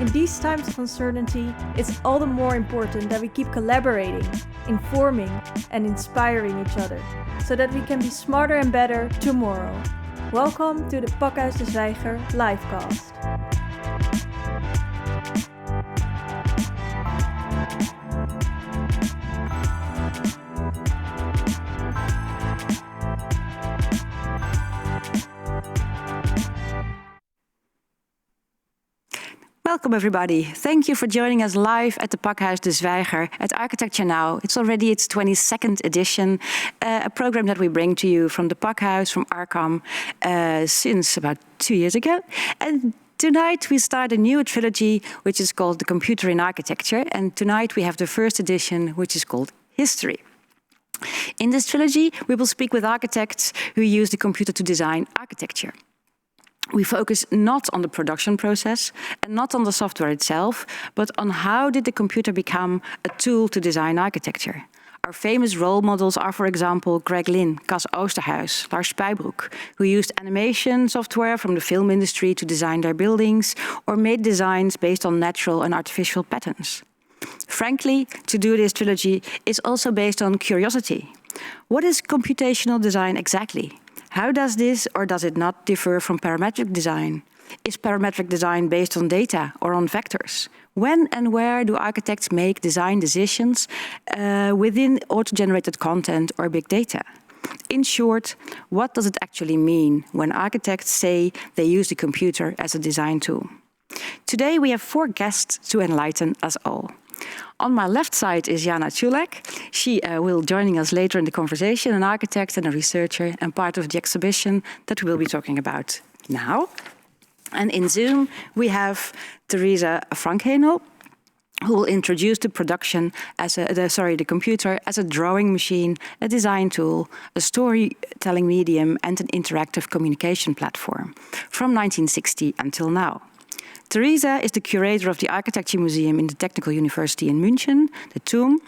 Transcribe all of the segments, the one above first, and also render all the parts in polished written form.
In these times of uncertainty, it's all the more important that we keep collaborating, informing, and inspiring each other, so that we can be smarter and better tomorrow. Welcome to the Pakhuis de Zwijger livecast. Welcome everybody. Thank you for joining us live at the Pakhuis de Zwijger at Architecture Now. It's already its 22nd edition, a program that we bring to you from the Pakhuis, from Arkham, since about 2 years ago. And tonight we start a new trilogy, which is called The Computer in Architecture. And tonight we have the first edition, which is called History. In this trilogy, we will speak with architects who use the computer to design architecture. We focus not on the production process and not on the software itself, but on how did the computer become a tool to design architecture. Our famous role models are, for example, Gregg Lynn, Cas Oosterhuis, Lars Spuybroek, who used animation software from the film industry to design their buildings or made designs based on natural and artificial patterns. Frankly, to do this trilogy is also based on curiosity. What is computational design exactly? How does this or does it not differ from parametric design? Is parametric design based on data or on vectors? When and where do architects make design decisions within auto-generated content or big data? In short, what does it actually mean when architects say they use the computer as a design tool? Today we have 4 guests to enlighten us all. On my left side is Jana Čulek. She will joining us later in the conversation, an architect and a researcher and part of the exhibition that we will be talking about now. And in Zoom, we have Theresa Frankhenel, who will introduce the production as the computer as a drawing machine, a design tool, a storytelling medium, and an interactive communication platform from 1960 until now. Theresa is the curator of the Architecture Museum in the Technical University in München, the TUM,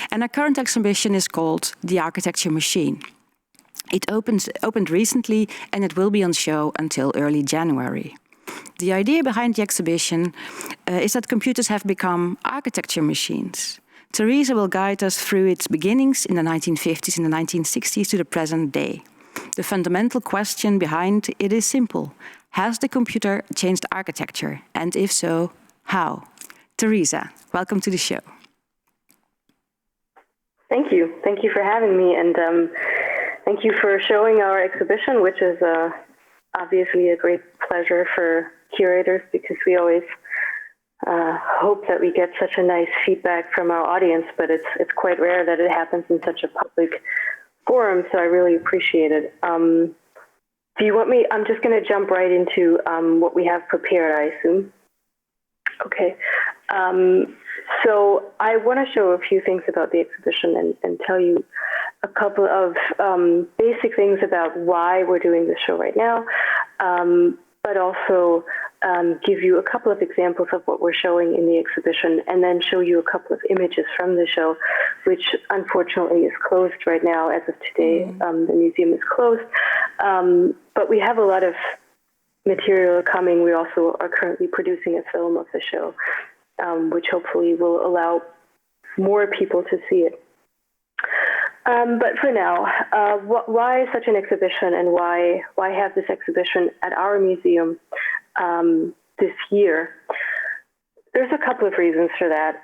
and her current exhibition is called The Architecture Machine. It opened recently and it will be on show until early January. The idea behind the exhibition is that computers have become architecture machines. Theresa will guide us through its beginnings in the 1950s and the 1960s to the present day. The fundamental question behind it is simple. Has the computer changed architecture? And if so, how? Theresa, welcome to the show. Thank you. Thank you for having me. And thank you for showing our exhibition, which is obviously a great pleasure for curators because we always hope that we get such a nice feedback from our audience, but it's quite rare that it happens in such a public forum, so I really appreciate it. Do you want me? I'm just going to jump right into what we have prepared, I assume. Okay. So I want to show a few things about the exhibition and tell you a couple of basic things about why we're doing this show right now, but also give you a couple of examples of what we're showing in the exhibition, and then show you a couple of images from the show, which unfortunately is closed right now as of today. The museum is closed, but we have a lot of material coming. We also are currently producing a film of the show, which hopefully will allow more people to see it. But for now, why such an exhibition, and why have this exhibition at our museum this year? There's a couple of reasons for that.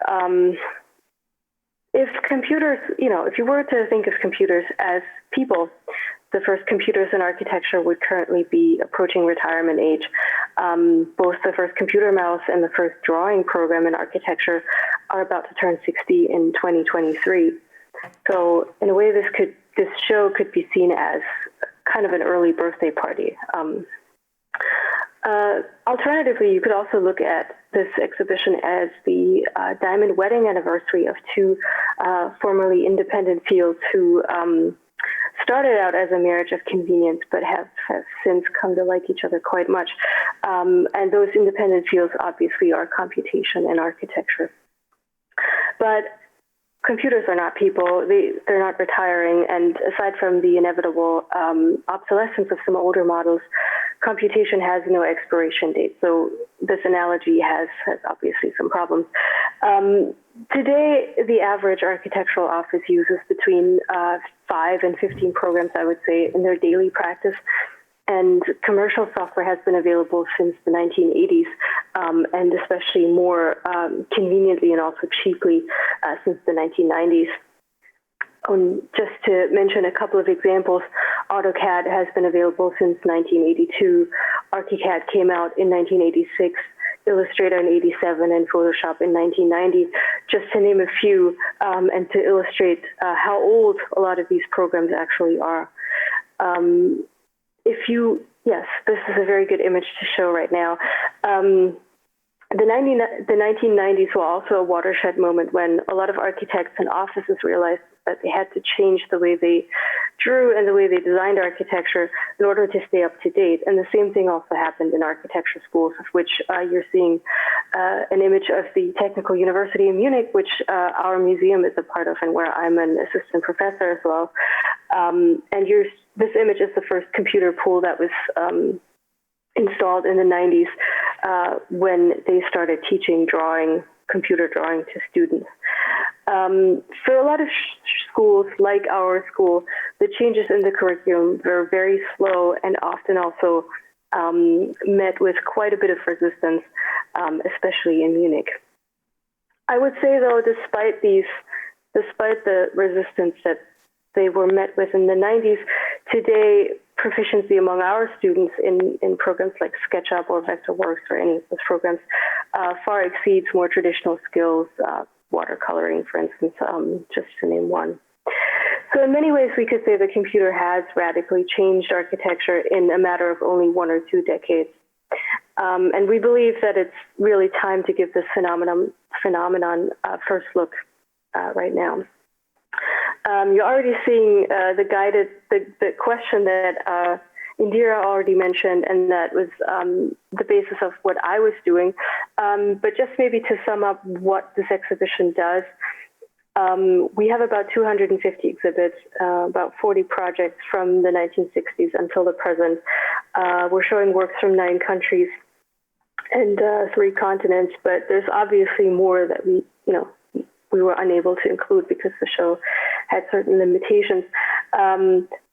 If computers, if you were to think of computers as people, the first computers in architecture would currently be approaching retirement age. Both the first computer mouse and the first drawing program in architecture are about to turn 60 in 2023. So in a way, this show could be seen as kind of an early birthday party. Alternatively, you could also look at this exhibition as the diamond wedding anniversary of 2 formerly independent fields who started out as a marriage of convenience, but have since come to like each other quite much. And those independent fields obviously are computation and architecture. But computers are not people, they're not retiring, and aside from the inevitable obsolescence of some older models, computation has no expiration date. So this analogy has obviously some problems. Today, the average architectural office uses between 5 and 15 programs, I would say, in their daily practice. And commercial software has been available since the 1980s, and especially more conveniently and also cheaply since the 1990s. Just to mention a couple of examples, AutoCAD has been available since 1982. ArchiCAD came out in 1986, Illustrator in 87, and Photoshop in 1990, just to name a few, and to illustrate how old a lot of these programs actually are. Yes, this is a very good image to show right now. The 1990s were also a watershed moment when a lot of architects and offices realized that they had to change the way they drew and the way they designed architecture in order to stay up to date. And the same thing also happened in architecture schools, of which you're seeing an image of the Technical University in Munich, which our museum is a part of and where I'm an assistant professor as well. And this image is the first computer pool that was installed in the 90s when they started teaching computer drawing to students. For a lot of schools, like our school, the changes in the curriculum were very slow and often also met with quite a bit of resistance, especially in Munich. I would say, though, despite the resistance that they were met with in the 90s, today proficiency among our students in programs like SketchUp or Vectorworks or any of those programs far exceeds more traditional skills, watercoloring, for instance, just to name one. So in many ways, we could say the computer has radically changed architecture in a matter of only 1 or 2 decades. And we believe that it's really time to give this phenomenon a first look right now. You're already seeing the question that Indira already mentioned, and that was the basis of what I was doing. But just maybe to sum up what this exhibition does, we have about 250 exhibits, about 40 projects from the 1960s until the present. We're showing works from 9 countries and 3 continents, but there's obviously more that we were unable to include because the show had certain limitations.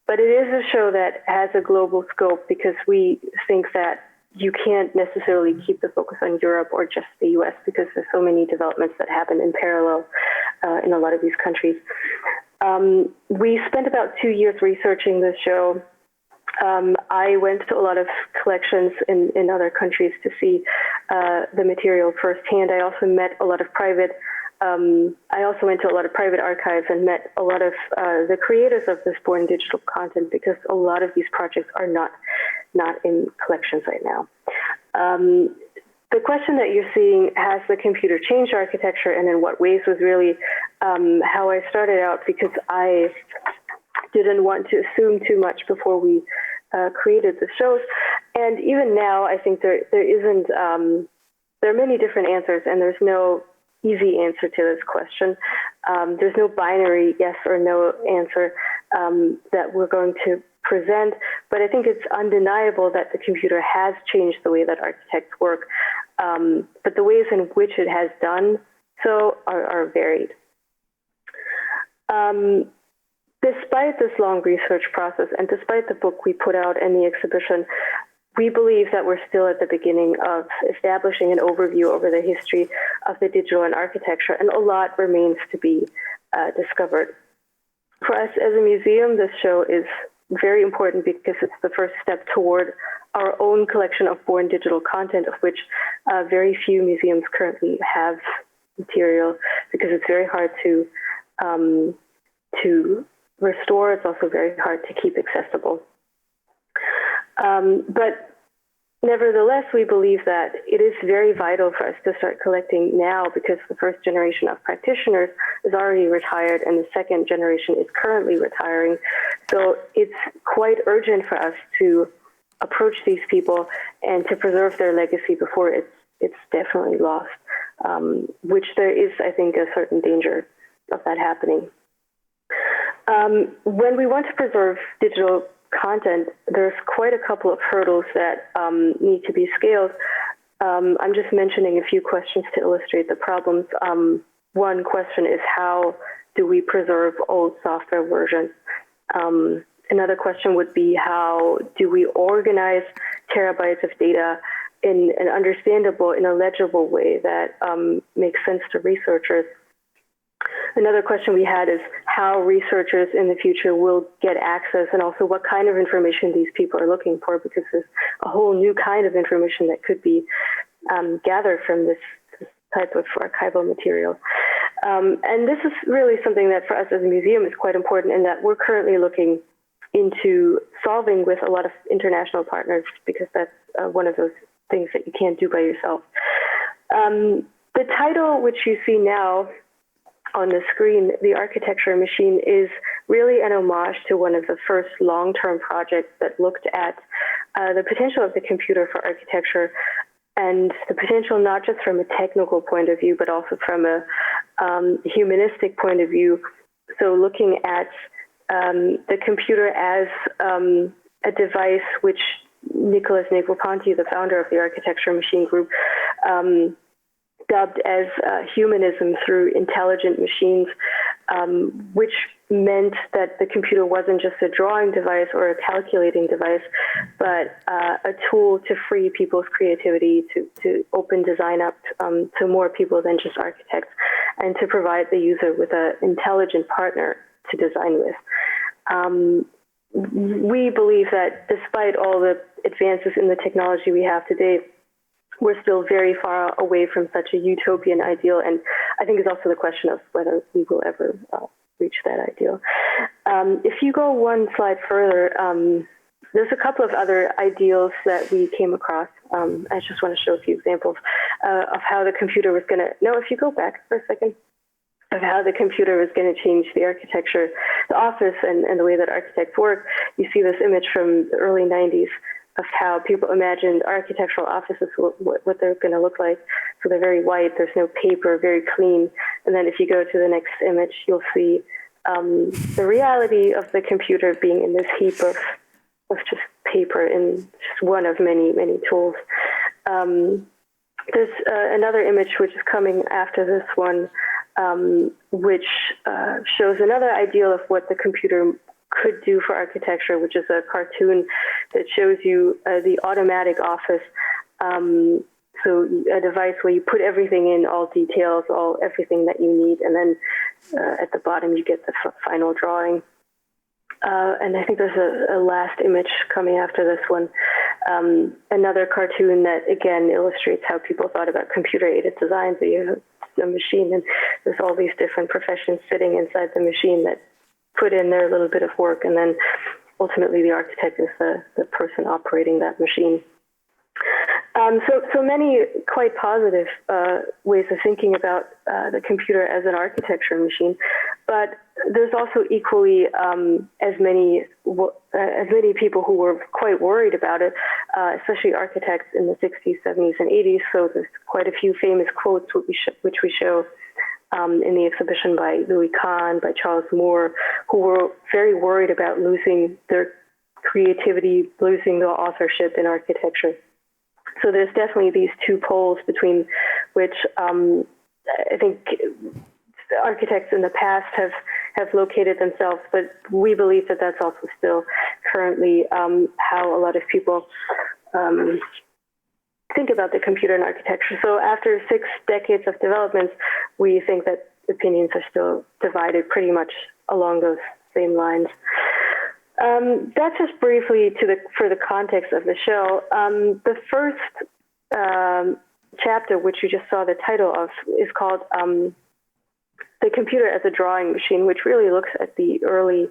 But it is a show that has a global scope because we think that you can't necessarily keep the focus on Europe or just the US because there's so many developments that happen in parallel in a lot of these countries. We spent about 2 years researching this show. I went to a lot of collections in other countries to see the material firsthand. I also met a lot of I also went to a lot of private archives and met a lot of the creators of this born digital content because a lot of these projects are not in collections right now. The question that you're seeing, has the computer changed architecture and in what ways, was really how I started out because I didn't want to assume too much before we created the shows. And even now, I think there are many different answers and there's no easy answer to this question. There's no binary yes or no answer that we're going to present, but I think it's undeniable that the computer has changed the way that architects work, but the ways in which it has done so are varied. Despite this long research process and despite the book we put out and the exhibition, we believe that we're still at the beginning of establishing an overview over the history of the digital and architecture, and a lot remains to be discovered. For us as a museum, this show is very important because it's the first step toward our own collection of born digital content, of which very few museums currently have material because it's very hard to restore. It's also very hard to keep accessible. But nevertheless, we believe that it is very vital for us to start collecting now because the first generation of practitioners is already retired and the second generation is currently retiring. So it's quite urgent for us to approach these people and to preserve their legacy before it's definitely lost, which there is, I think, a certain danger of that happening. When we want to preserve digital content, there's quite a couple of hurdles that need to be scaled. I'm just mentioning a few questions to illustrate the problems. One question is, how do we preserve old software versions? Another question would be, how do we organize terabytes of data in an understandable, in a legible way that makes sense to researchers? Another question we had is how researchers in the future will get access, and also what kind of information these people are looking for, because there's a whole new kind of information that could be gathered from this type of archival material. And this is really something that for us as a museum is quite important, in that we're currently looking into solving with a lot of international partners, because that's one of those things that you can't do by yourself. The title, which you see now on the screen, The Architecture Machine, is really an homage to one of the first long-term projects that looked at the potential of the computer for architecture, and the potential not just from a technical point of view, but also from a humanistic point of view. So looking at the computer as a device which Nicholas Negroponte, the founder of the Architecture Machine Group, dubbed as humanism through intelligent machines, which meant that the computer wasn't just a drawing device or a calculating device, but a tool to free people's creativity, to open design up to more people than just architects, and to provide the user with an intelligent partner to design with. We believe that despite all the advances in the technology we have today, we're still very far away from such a utopian ideal, and I think it's also the question of whether we will ever reach that ideal. If you go one slide further, there's a couple of other ideals that we came across. I just want to show a few examples of how the computer was going to, no, if you go back for a second, of how the computer was going to change the architecture, the office, and the way that architects work. You see this image from the early 90s of how people imagined architectural offices, what they're going to look like. So they're very white, there's no paper, very clean. And then if you go to the next image, you'll see the reality of the computer being in this heap of just paper, and just one of many, many tools. There's another image which is coming after this one, which shows another ideal of what the computer could do for architecture, which is a cartoon that shows you the automatic office. So a device where you put everything in, all details, everything that you need, and then at the bottom you get the final drawing. And I think there's a last image coming after this one. Another cartoon that again illustrates how people thought about computer-aided design. So you have a machine, and there's all these different professions sitting inside the machine that put in their little bit of work, and then ultimately the architect is the person operating that machine. So many quite positive ways of thinking about the computer as an architecture machine, but there's also equally as many people who were quite worried about it, especially architects in the 60s, 70s, and 80s. So there's quite a few famous quotes which we show in the exhibition by Louis Kahn, by Charles Moore, who were very worried about losing their creativity, losing their authorship in architecture. So there's definitely these two poles between which I think architects in the past have located themselves, but we believe that that's also still currently how a lot of people think about the computer and architecture. So after 6 decades of developments, we think that opinions are still divided pretty much along those same lines. That's just briefly for the context of the show. The first chapter, which you just saw the title of, is called The Computer as a Drawing Machine, which really looks at the early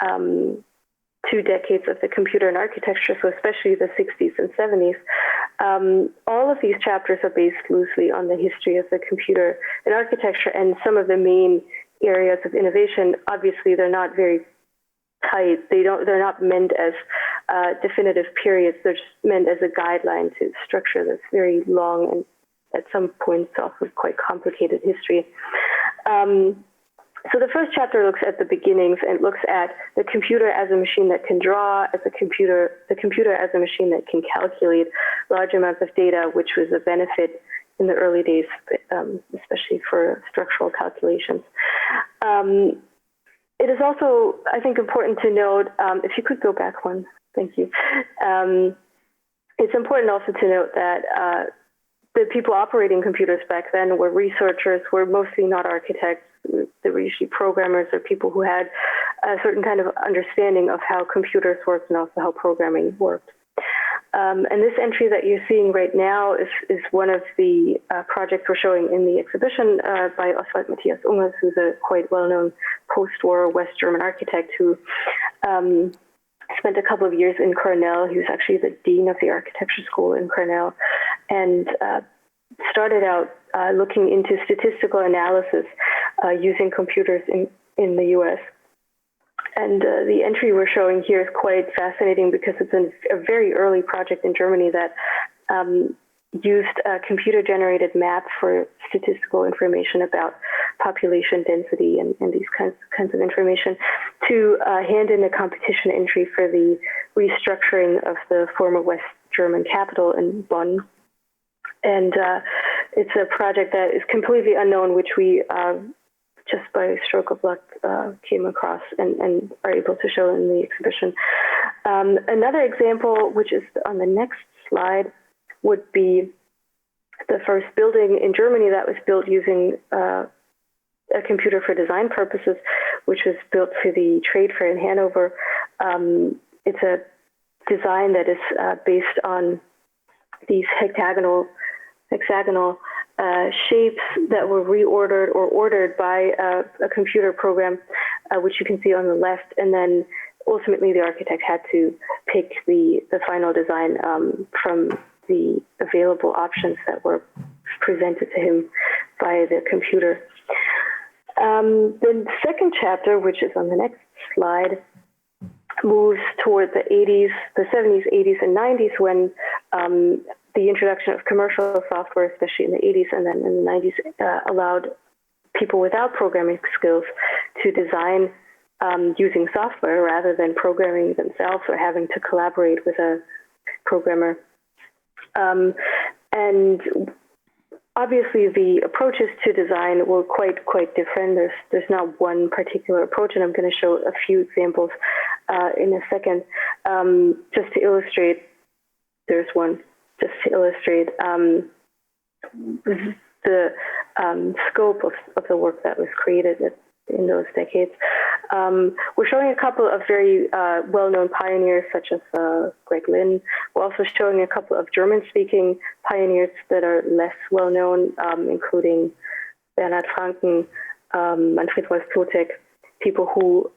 2 decades of the computer and architecture, so especially the 60s and 70s. All of these chapters are based loosely on the history of the computer and architecture, and some of the main areas of innovation. Obviously, they're not very tight. They're not meant as definitive periods. They're just meant as a guideline to structure this very long and at some points also quite complicated history. So the first chapter looks at the beginnings and looks at the computer as a machine that can draw, the computer as a machine that can calculate large amounts of data, which was a benefit in the early days, especially for structural calculations. It is also, I think, important to note, if you could go back one, thank you. It's important also to note that the people operating computers back then were researchers, were mostly not architects. They were usually programmers or people who had a certain kind of understanding of how computers worked and also how programming worked. And this entry that you're seeing right now is one of the projects we're showing in the exhibition by Oswald Matthias Ungers, who's a quite well-known post-war West German architect who spent a couple of years in Cornell. He was actually the dean of the architecture school in Cornell, and started out looking into statistical analysis using computers in the US. And the entry we're showing here is quite fascinating because it's a very early project in Germany that used a computer-generated map for statistical information about population density and these kinds of information to hand in a competition entry for the restructuring of the former West German capital in Bonn. And it's a project that is completely unknown, which we just by a stroke of luck came across and are able to show in the exhibition. Another example, which is on the next slide, would be the first building in Germany that was built using a computer for design purposes, which was built for the trade fair in Hanover. It's a design that is based on these hexagonal shapes that were reordered or ordered by a computer program, which you can see on the left. And then ultimately the architect had to pick the final design from the available options that were presented to him by the computer. The second chapter, which is on the next slide, moves toward the 70s, 80s, and 90s when the introduction of commercial software, especially in the 80s and then in the 90s, allowed people without programming skills to design using software rather than programming themselves or having to collaborate with a programmer. And obviously the approaches to design were quite different. There's not one particular approach, and I'm going to show a few examples in a second. Just to illustrate, there's one. Just to illustrate the scope of the work that was created in those decades. We're showing a couple of very well-known pioneers, such as Gregg Lynn. We're also showing a couple of German-speaking pioneers that are less well-known, including Bernhard Franken, Manfred Wolff-Plotek, people who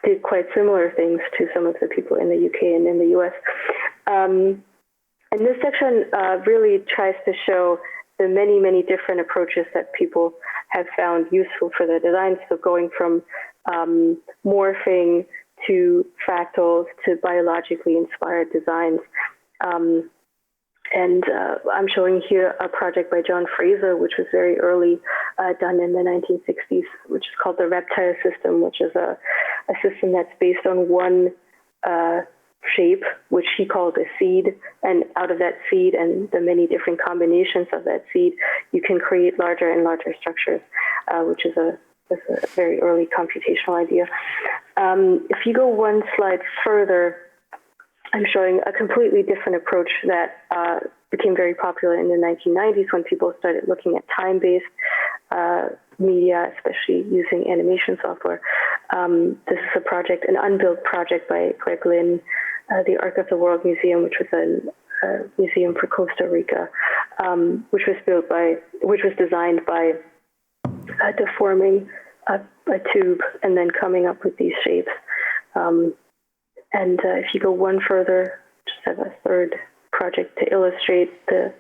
did quite similar things to some of the people in the UK and in the US. And this section really tries to show the many different approaches that people have found useful for their designs. So going from morphing to fractals to biologically inspired designs. And I'm showing here a project by John Fraser, which was very early, done in the 1960s, which is called the reptile system, which is a system that's based on one shape, which he called a seed, and out of that seed and the many different combinations of that seed, you can create larger and larger structures, which is a very early computational idea. If you go one slide further, I'm showing a completely different approach that became very popular in the 1990s when people started looking at time-based media, especially using animation software. This is a project, an unbuilt project by Gregg Lynn, the Ark of the World Museum, which was a museum for Costa Rica, which was designed by deforming a tube and then coming up with these shapes. And if you go one further, just have a third project to illustrate the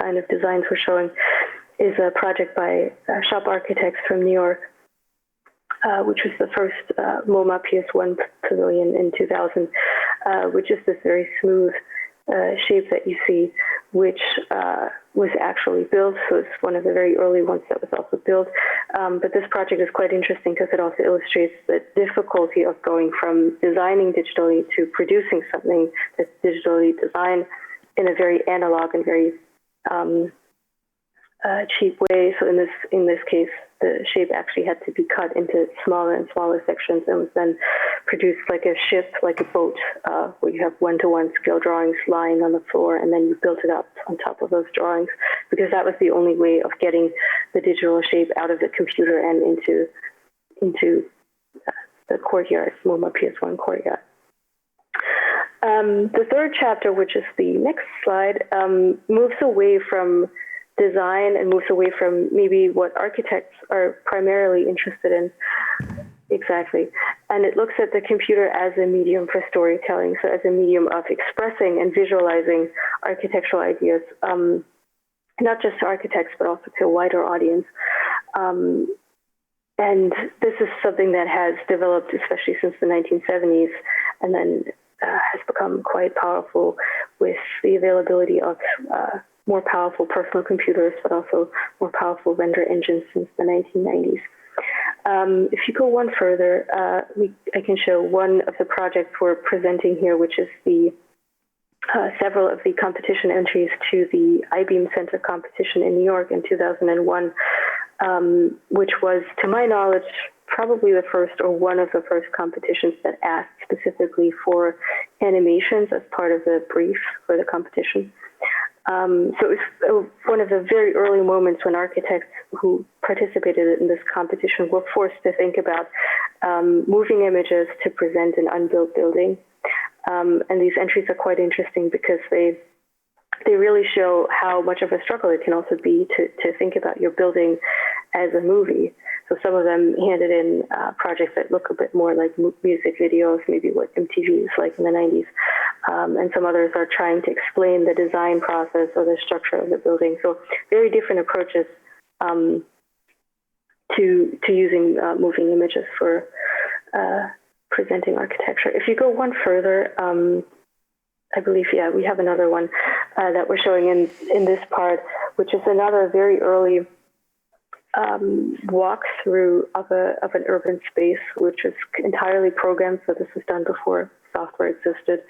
kind of designs we're showing, is a project by shop architects from New York, which was the first MoMA PS1 pavilion in 2000, which is this very smooth shape that you see, which was actually built. So it's one of the very early ones that was also built. But this project is quite interesting because it also illustrates the difficulty of going from designing digitally to producing something that's digitally designed in a very analog and very cheap way. So in this case, the shape actually had to be cut into smaller and smaller sections and was then produced like a ship, like a boat, where you have one-to-one scale drawings lying on the floor, and then you built it up on top of those drawings, because that was the only way of getting the digital shape out of the computer and into the courtyard, MoMA PS1 courtyard. The third chapter, which is the next slide, moves away from design and moves away from maybe what architects are primarily interested in. Exactly. And it looks at the computer as a medium for storytelling, so as a medium of expressing and visualizing architectural ideas, not just to architects, but also to a wider audience. And this is something that has developed, especially since the 1970s, and then has become quite powerful with the availability of more powerful personal computers, but also more powerful render engines since the 1990s. If you go one further, I can show one of the projects we're presenting here, which is the several of the competition entries to the I-Beam Center competition in New York in 2001, which was, to my knowledge, probably the first or one of the first competitions that asked specifically for animations as part of the brief for the competition. So it was one of the very early moments when architects who participated in this competition were forced to think about moving images to present an unbuilt building. And these entries are quite interesting because they really show how much of a struggle it can also be to think about your building as a movie. So some of them handed in projects that look a bit more like music videos, maybe what MTV was like in the 90s. And some others are trying to explain the design process or the structure of the building. So very different approaches to using moving images for presenting architecture. If you go one further, I believe, we have another one that we're showing in this part, which is another very early walkthrough of an urban space, which is entirely programmed. So this was done before software existed.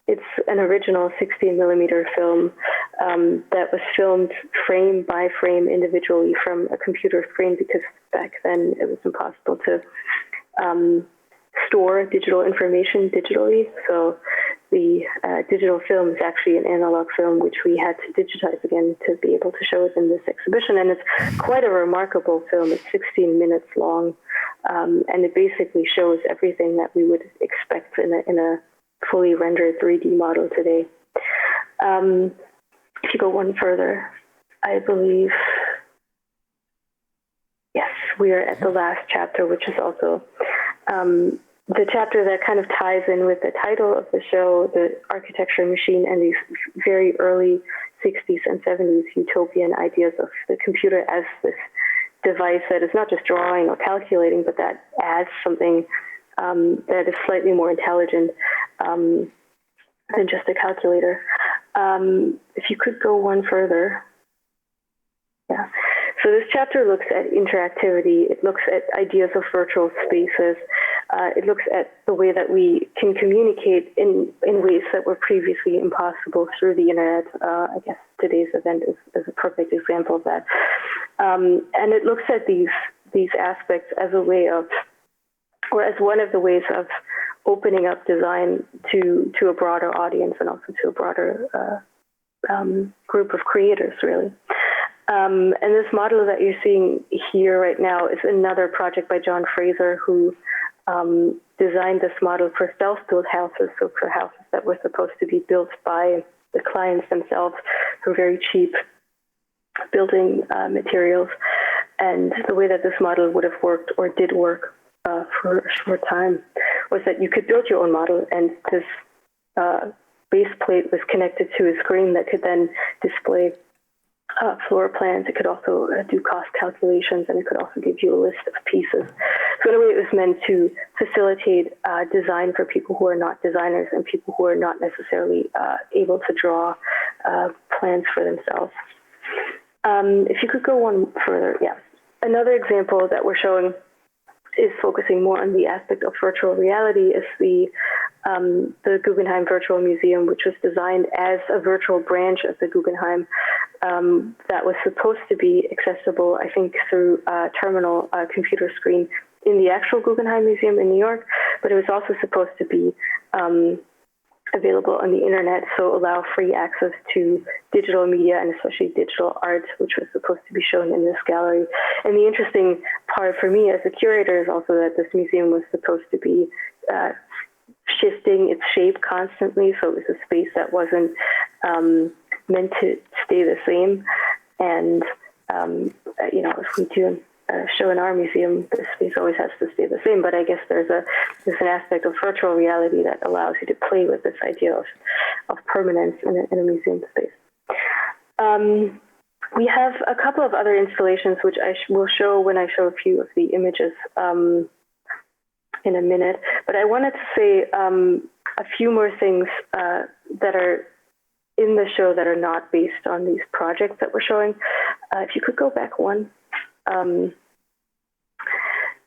It's an original 16 millimeter film that was filmed frame by frame individually from a computer screen, because back then it was impossible to store digital information digitally. So the digital film is actually an analog film, which we had to digitize again to be able to show it in this exhibition. And it's quite a remarkable film. It's 16 minutes long, and it basically shows everything that we would expect in a fully rendered 3D model today. If you go one further, I believe, yes, we are at the last chapter, which is also the chapter that kind of ties in with the title of the show, the architecture machine, and these very early 60s and 70s utopian ideas of the computer as this device that is not just drawing or calculating, but that adds something that is slightly more intelligent than just a calculator. If you could go one further. Yeah. So this chapter looks at interactivity. It looks at ideas of virtual spaces. It looks at the way that we can communicate in ways that were previously impossible through the internet. I guess today's event is a perfect example of that. And it looks at these aspects as a way of, or as one of the ways of opening up design to a broader audience and also to a broader group of creators, really. And this model that you're seeing here right now is another project by John Fraser, who designed this model for self-built houses, so for houses that were supposed to be built by the clients themselves for very cheap building materials. And the way that this model would have worked, or did work for a short time, was that you could build your own model, and this base plate was connected to a screen that could then display floor plans. It could also do cost calculations, and it could also give you a list of pieces. So in a way, it was meant to facilitate design for people who are not designers and people who are not necessarily able to draw plans for themselves. If you could go one further, yeah. Another example that we're showing is focusing more on the aspect of virtual reality is the Guggenheim Virtual Museum, which was designed as a virtual branch of the Guggenheim that was supposed to be accessible, I think, through a terminal computer screen in the actual Guggenheim Museum in New York, but it was also supposed to be available on the internet, so allow free access to digital media and especially digital art, which was supposed to be shown in this gallery. And the interesting part for me as a curator is also that this museum was supposed to be shifting its shape constantly, so it was a space that wasn't meant to stay the same. And if we do show in our museum, the space always has to stay the same, but I guess there's an aspect of virtual reality that allows you to play with this idea of permanence in a museum space. We have a couple of other installations which I will show when I show a few of the images in a minute, but I wanted to say a few more things that are in the show that are not based on these projects that we're showing. If you could go back one.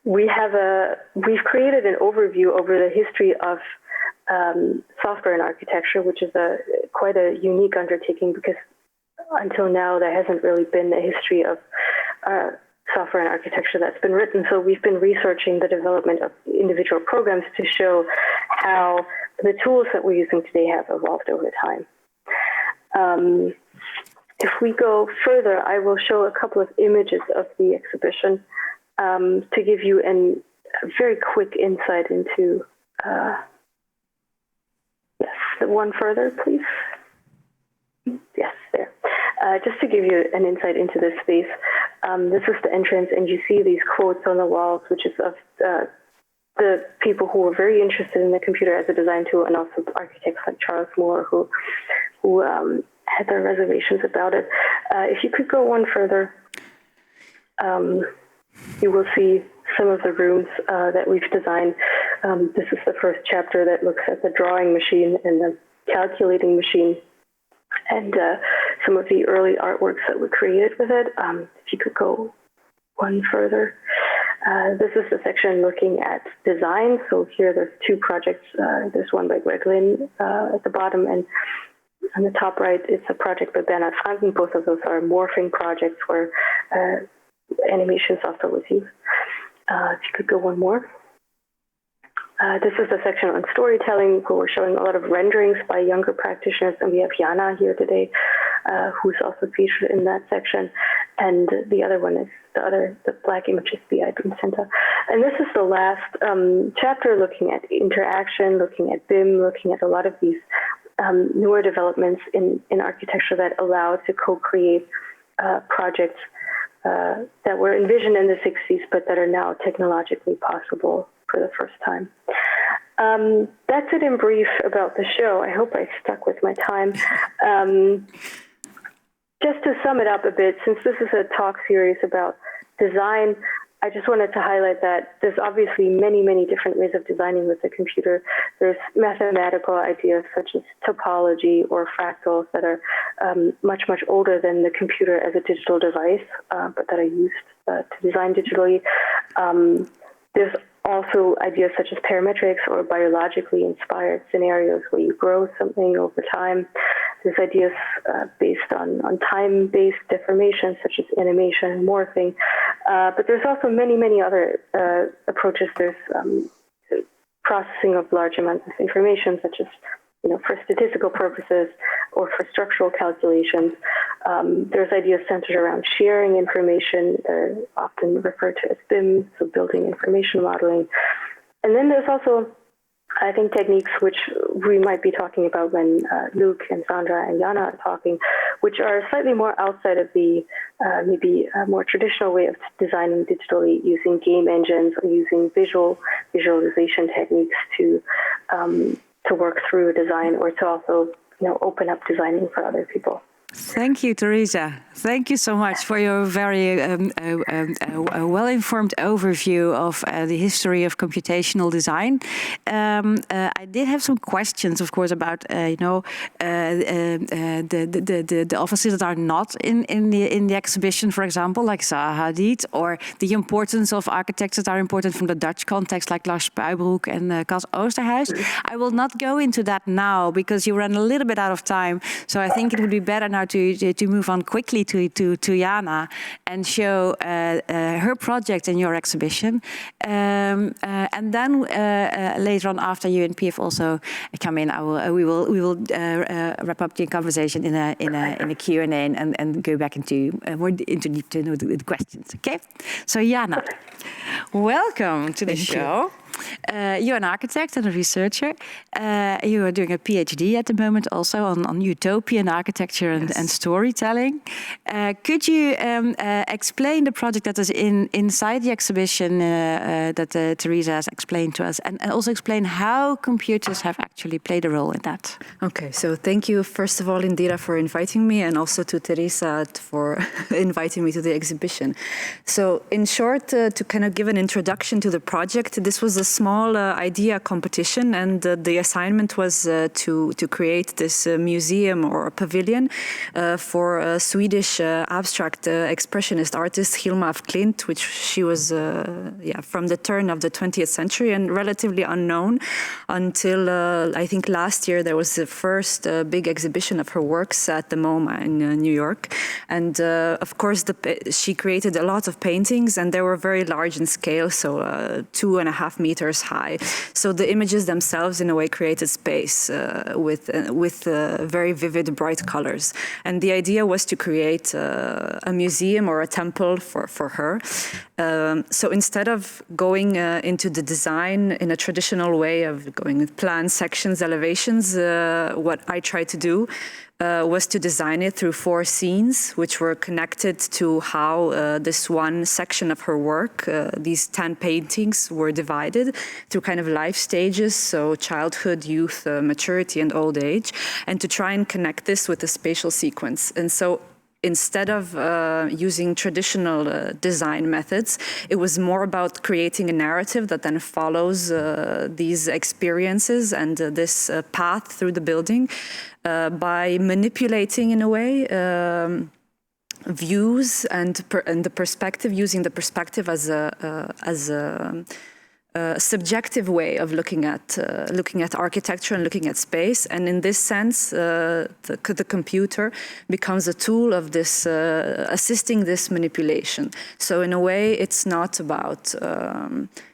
We've created an overview over the history of software and architecture, which is quite a unique undertaking because until now there hasn't really been a history of software and architecture that's been written. So we've been researching the development of individual programs to show how the tools that we're using today have evolved over time. If we go further, I will show a couple of images of the exhibition to give you a very quick insight into, yes, the one further, please. Yes, there. Just to give you an insight into this space, this is the entrance, and you see these quotes on the walls, which is of the people who were very interested in the computer as a design tool, and also architects like Charles Moore, who had their reservations about it. If you could go one further, you will see some of the rooms that we've designed. This is the first chapter that looks at the drawing machine and the calculating machine, and some of the early artworks that were created with it. If you could go one further. This is the section looking at design. So here there's two projects. There's one by Gregg Lynn at the bottom, and on the top right, it's a project by Bernhard Franken. Both of those are morphing projects where animation software was used. If you could go one more. This is the section on storytelling, where we're showing a lot of renderings by younger practitioners, and we have Jana here today, who's also featured in that section. And the other one is the black image is the iBeam Center. And this is the last chapter looking at interaction, looking at BIM, looking at a lot of these newer developments in architecture that allow to co-create projects that were envisioned in the 60s, but that are now technologically possible for the first time. That's it in brief about the show. I hope I stuck with my time. Just to sum it up a bit, since this is a talk series about design, I just wanted to highlight that there's obviously many, many different ways of designing with the computer. There's mathematical ideas such as topology or fractals that are much, much older than the computer as a digital device, but that are used to design digitally. There's also ideas such as parametrics or biologically inspired scenarios where you grow something over time. There's ideas based on time-based deformation, such as animation and morphing. But there's also many, many other approaches. There's processing of large amounts of information, such as for statistical purposes or for structural calculations. There's ideas centered around sharing information. They're often referred to as BIM, so building information modeling. And then there's also, I think, techniques which we might be talking about when Luke and Sandra and Jana are talking, which are slightly more outside of the maybe a more traditional way of designing digitally, using game engines or using visualization techniques to work through a design, or to also open up designing for other people. Thank you, Teresa. Thank you so much for your very well-informed overview of the history of computational design. I did have some questions, of course, about the offices that are not in the exhibition, for example, like Zaha, Hadid, or the importance of architects that are important from the Dutch context, like Lars Spuybroek and Cas Oosterhuis. I will not go into that now because you ran a little bit out of time. So I think it would be better now to move on quickly to Jana and show her project in your exhibition. And then later on, after you and PF also come in, we will wrap up the conversation in a Q&A and go back into more into the questions. Okay, so Jana, welcome to the show. You're an architect and a researcher. You are doing a PhD at the moment also on utopian architecture and storytelling. Could you explain the project that is inside the exhibition that Teresa has explained to us, and also explain how computers have actually played a role in that? Okay, so thank you first of all, Indira, for inviting me, and also to Teresa for inviting me to the exhibition. So in short, to kind of give an introduction to the project, this was a small idea competition, and the assignment was to create this museum or a pavilion for a Swedish abstract expressionist artist, Hilma af Klint, which she was from the turn of the 20th century and relatively unknown until I think last year there was the first big exhibition of her works at the MoMA in New York. And of course she created a lot of paintings, and they were very large in scale, so 2.5 meters high. So the images themselves in a way created space with very vivid, bright colors. And the idea was to create a museum or a temple for her. So instead of going into the design in a traditional way of going with plans, sections, elevations, what I tried to do was to design it through 4 scenes, which were connected to how this one section of her work, these 10 paintings, were divided through kind of life stages, so childhood, youth, maturity, and old age, and to try and connect this with a spatial sequence. And so instead of using traditional design methods, it was more about creating a narrative that then follows these experiences and this path through the building by manipulating, in a way, views and the perspective, using the perspective as a subjective way of looking at architecture and looking at space. And in this sense, the computer becomes a tool of this, assisting this manipulation. So in a way, it's not about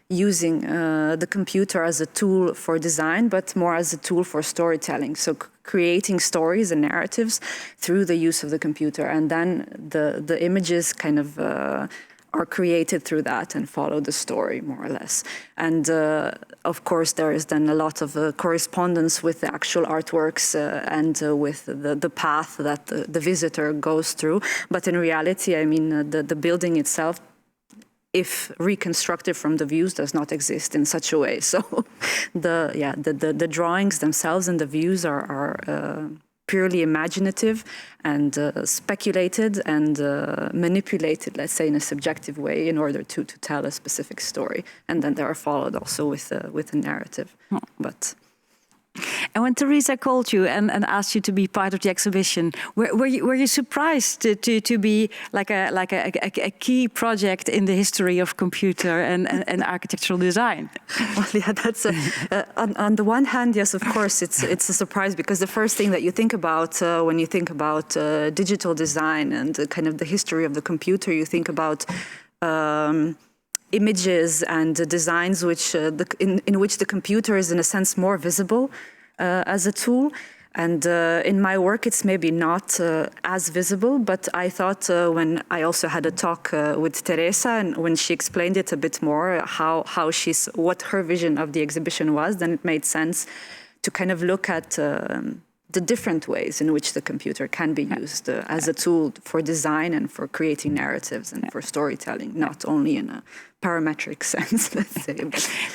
using the computer as a tool for design, but more as a tool for storytelling. So creating stories and narratives through the use of the computer. And then the images kind of are created through that and follow the story, more or less. And of course, there is then a lot of correspondence with the actual artworks and with the path that the visitor goes through. But in reality, I mean, the building itself, if reconstructed from the views, does not exist in such a way. So the drawings themselves and the views are purely imaginative and speculated and manipulated, let's say, in a subjective way in order to tell a specific story. And then they are followed also with a narrative. But and when Teresa called you and asked you to be part of the exhibition, were you surprised to be like a key project in the history of computer and architectural design? Well, yeah, that's on the one hand, yes, of course, it's a surprise, because the first thing that you think about when you think about digital design and kind of the history of the computer, you think about images and designs which in which the computer is in a sense more visible as a tool. And in my work, it's maybe not as visible, but I thought when I also had a talk with Teresa, and when she explained it a bit more, what her vision of the exhibition was, then it made sense to kind of look at the different ways in which the computer can be used as a tool for design and for creating narratives and for storytelling, not only in a parametric sense, let's say.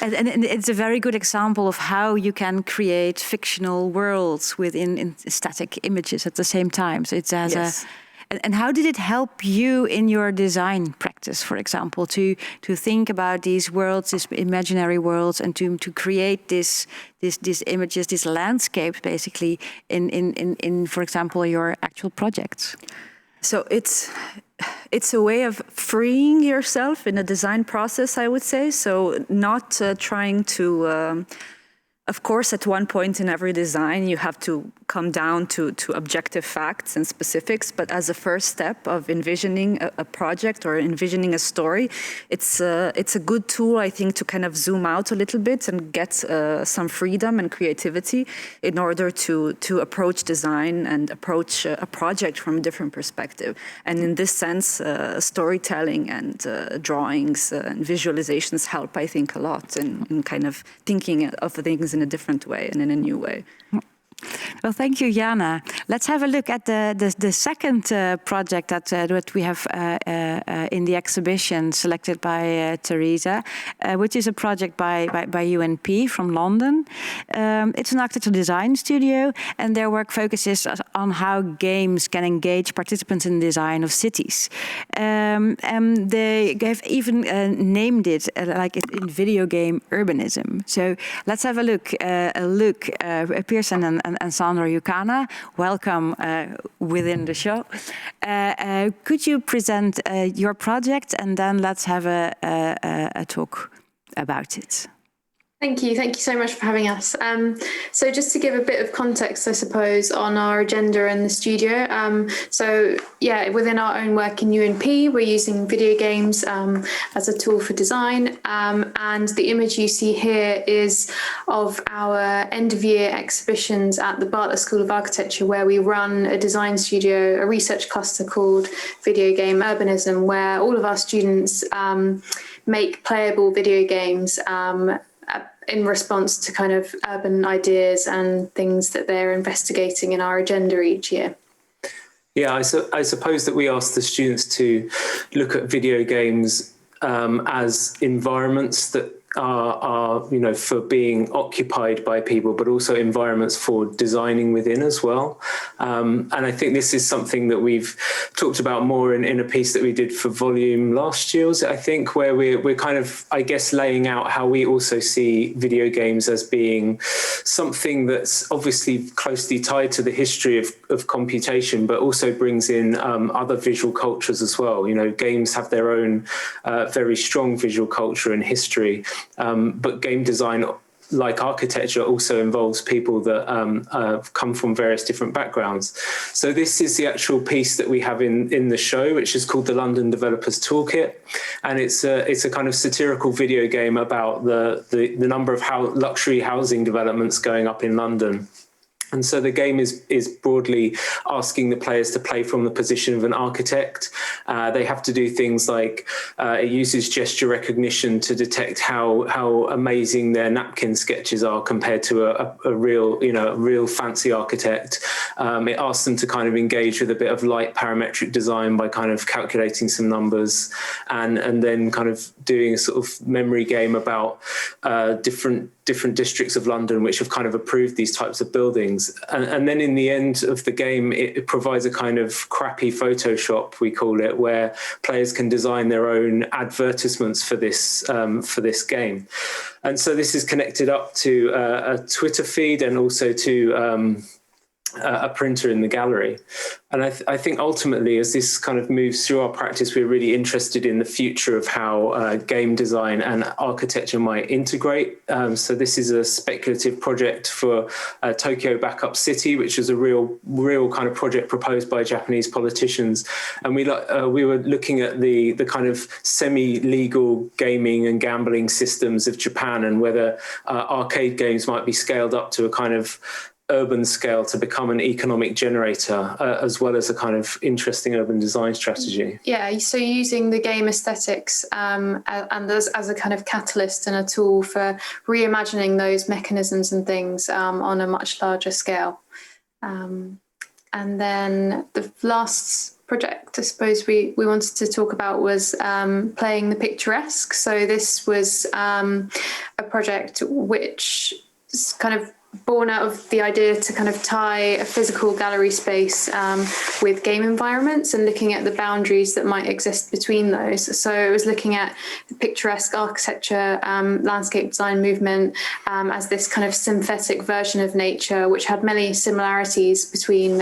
And it's a very good example of how you can create fictional worlds within static images at the same time. So it has Yes. And how did it help you in your design practice, for example, to think about these worlds, these imaginary worlds, and to create these images, these landscapes, basically, in for example, your actual projects? So it's a way of freeing yourself in a design process, I would say. So not trying to, of course, at one point in every design, you have to come down to objective facts and specifics. But as a first step of envisioning a project or envisioning a story, it's a good tool, I think, to kind of zoom out a little bit and get some freedom and creativity in order to approach design and approach a project from a different perspective. And in this sense, storytelling and drawings and visualizations help, I think, a lot in kind of thinking of things in a different way and in a new way. Well, thank you, Jana. Let's have a look at the second project that we have in the exhibition selected by Teresa, which is a project by UNP from London. It's an architectural design studio, and their work focuses on how games can engage participants in the design of cities. And they have even named it like in video game urbanism. So let's have a look. Pearson and Sandra Yukana, welcome within the show. Could you present your project, and then let's have a talk about it? Thank you so much for having us. So just to give a bit of context, I suppose, on our agenda in the studio. So yeah, within our own work in UNP, we're using video games as a tool for design. And the image you see here is of our end of year exhibitions at the Bartlett School of Architecture, where we run a design studio, a research cluster called Video Game Urbanism, where all of our students make playable video games in response to kind of urban ideas and things that they're investigating in our agenda each year. Yeah, I suppose that we ask the students to look at video games as environments that are for being occupied by people, but also environments for designing within as well. And I think this is something that we've talked about more in a piece that we did for Volume last year, I think, where we're kind of, I guess, laying out how we also see video games as being something that's obviously closely tied to the history of computation, but also brings in other visual cultures as well. Games have their own very strong visual culture and history. But game design, like architecture, also involves people that come from various different backgrounds. So this is the actual piece that we have in the show, which is called the London Developers Toolkit. And it's a kind of satirical video game about the number of luxury housing developments going up in London. And so the game is broadly asking the players to play from the position of an architect. They have to do things like it uses gesture recognition to detect how amazing their napkin sketches are compared to a real fancy architect. It asks them to kind of engage with a bit of light parametric design by kind of calculating some numbers, and then kind of doing a sort of memory game about different districts of London which have kind of approved these types of buildings. And then in the end of the game, it provides a kind of crappy Photoshop, we call it, where players can design their own advertisements for this game. And so this is connected up to a Twitter feed and also to a printer in the gallery. And I think ultimately, as this kind of moves through our practice, we're really interested in the future of how game design and architecture might integrate. So this is a speculative project for Tokyo Backup City, which is a real kind of project proposed by Japanese politicians. And we were looking at the kind of semi-legal gaming and gambling systems of Japan, and whether arcade games might be scaled up to a kind of urban scale to become an economic generator, as well as a kind of interesting urban design strategy. Yeah, so using the game aesthetics and as a kind of catalyst and a tool for reimagining those mechanisms and things on a much larger scale. And then the last project I suppose we wanted to talk about was playing the picturesque. So this was a project which is kind of born out of the idea to kind of tie a physical gallery space with game environments and looking at the boundaries that might exist between those. So it was looking at the picturesque architecture, landscape design movement as this kind of synthetic version of nature, which had many similarities between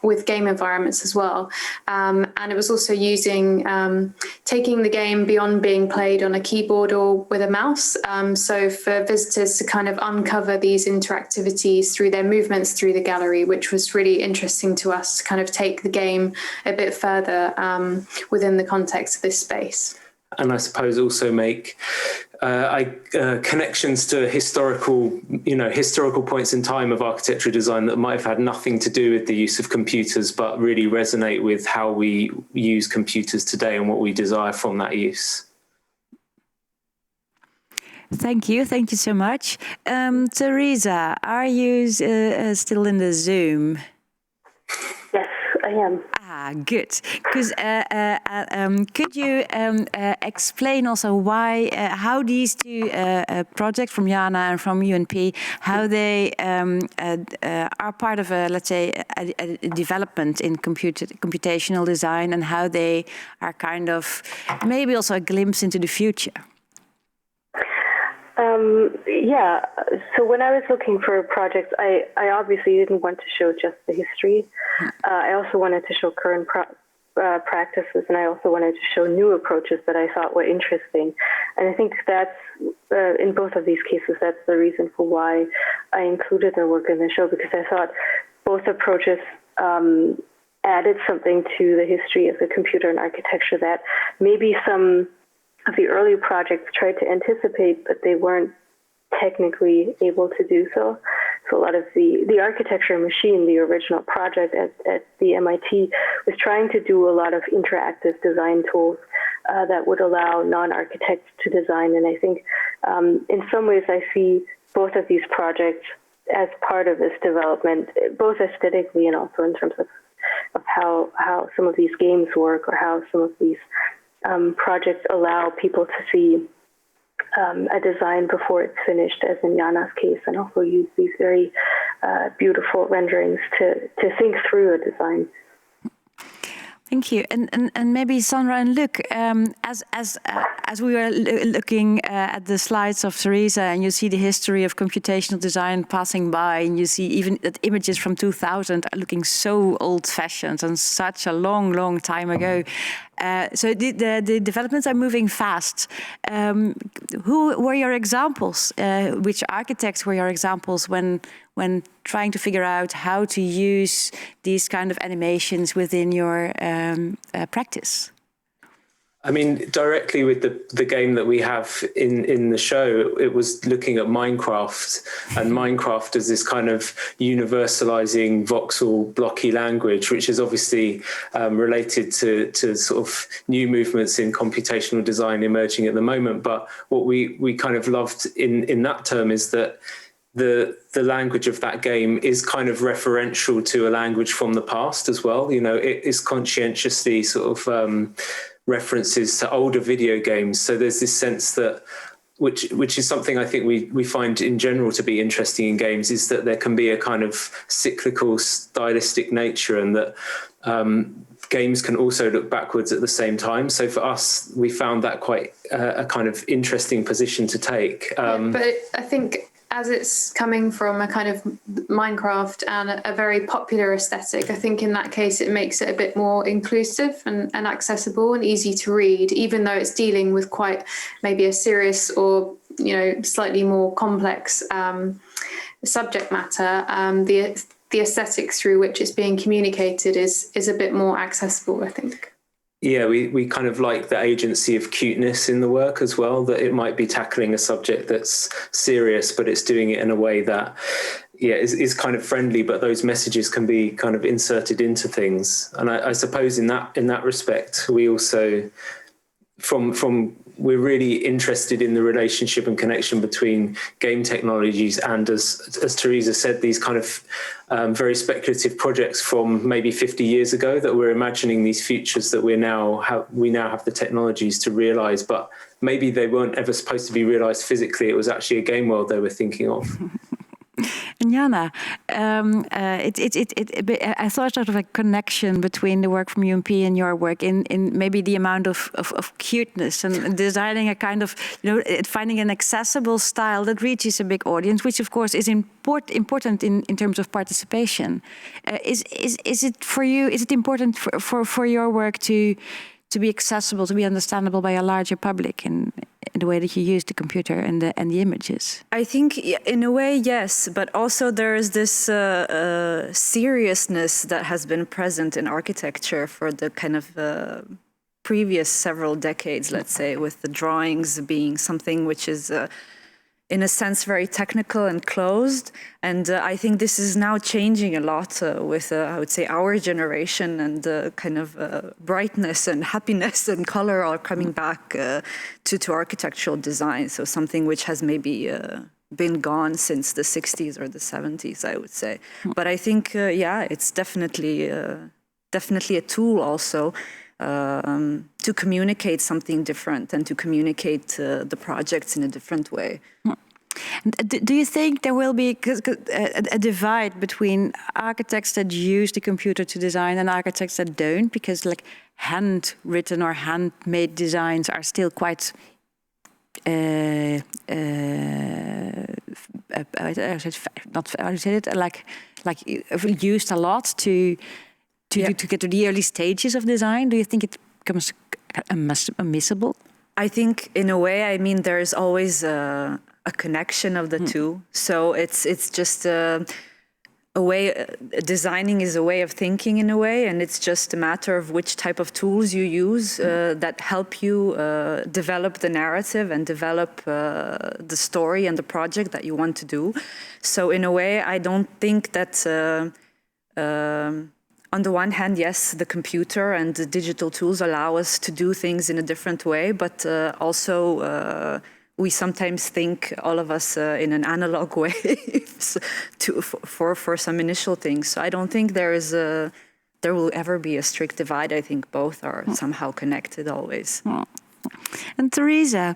with game environments as well. And it was also using, taking the game beyond being played on a keyboard or with a mouse. So for visitors to kind of uncover these interactivities through their movements through the gallery, which was really interesting to us to kind of take the game a bit further within the context of this space. And I suppose also make connections to historical points in time of architectural design that might have had nothing to do with the use of computers, but really resonate with how we use computers today and what we desire from that use. Thank you so much. Teresa, are you still in the Zoom? Yes, I am. Good. Because could you explain also why, how these two projects from Jana and from UNP, how they are part of a, let's say, a development in computational design, and how they are kind of maybe also a glimpse into the future? Yeah, so when I was looking for projects, I obviously didn't want to show just the history. I also wanted to show current practices, and I also wanted to show new approaches that I thought were interesting. And I think that's, in both of these cases, that's the reason for why I included their work in the show, because I thought both approaches added something to the history of the computer and architecture that maybe some of the early projects tried to anticipate, but they weren't technically able to do so. So a lot of the architecture machine, the original project at the MIT, was trying to do a lot of interactive design tools that would allow non-architects to design. And I think in some ways I see both of these projects as part of this development, both aesthetically and also in terms of how some of these games work, or how some of these projects allow people to see a design before it's finished, as in Jana's case, and also use these very beautiful renderings to think through a design. Thank you, and maybe Sandra and Luc, as we were looking at the slides of Teresa, and you see the history of computational design passing by, and you see even that images from 2000 are looking so old-fashioned and such a long time ago. So the developments are moving fast. Who were your examples? Which architects were your examples when trying to figure out how to use these kind of animations within your practice? I mean, directly with the game that we have in the show, it was looking at Minecraft, and Minecraft as this kind of universalizing voxel blocky language, which is obviously related to sort of new movements in computational design emerging at the moment. But what we kind of loved in that term is that the language of that game is kind of referential to a language from the past as well. You know, it is conscientiously sort of references to older video games. So there's this sense that, which is something I think we find in general to be interesting in games, is that there can be a kind of cyclical stylistic nature, and that games can also look backwards at the same time. So for us, we found that quite a kind of interesting position to take. But I think, as it's coming from a kind of Minecraft and a very popular aesthetic, I think in that case it makes it a bit more inclusive and accessible and easy to read, even though it's dealing with quite maybe a serious or, you know, slightly more complex subject matter. The aesthetics through which it's being communicated is a bit more accessible, I think. Yeah, we kind of like the agency of cuteness in the work as well, that it might be tackling a subject that's serious, but it's doing it in a way that, yeah, is kind of friendly, but those messages can be kind of inserted into things. And I suppose in that respect, we also, from we're really interested in the relationship and connection between game technologies and, as Teresa said, these kind of very speculative projects from maybe 50 years ago that we're imagining these futures that we now have the technologies to realize, but maybe they weren't ever supposed to be realized physically. It was actually a game world they were thinking of. And Jana, I thought sort of a connection between the work from UNP and your work in maybe the amount of cuteness and designing a kind of, finding an accessible style that reaches a big audience, which of course is important in terms of participation. Is it for you? Is it important for your work to be accessible, to be understandable by a larger public in the way that you use the computer and the images? I think in a way, yes, but also there is this seriousness that has been present in architecture for the kind of previous several decades, let's say, with the drawings being something which is in a sense very technical and closed. And I think this is now changing a lot with, I would say, our generation, and the kind of brightness and happiness and color are coming back to architectural design. So something which has maybe been gone since the 60s or the 70s, I would say. But I think, it's definitely a tool also to communicate something different and to communicate the projects in a different way. Do you think there will be a divide between architects that use the computer to design and architects that don't? Because like handwritten or handmade designs are still quite used a lot to get to the early stages of design. Do you think it becomes unmissable? I think in a way, I mean, there's always a connection of the two. So it's just a way, designing is a way of thinking in a way, and it's just a matter of which type of tools you use that help you develop the narrative and develop the story and the project that you want to do. So in a way, I don't think that on the one hand, yes, the computer and the digital tools allow us to do things in a different way, but also we sometimes think, all of us, in an analog way for some initial things. So I don't think there will ever be a strict divide. I think both are somehow connected always. And Teresa,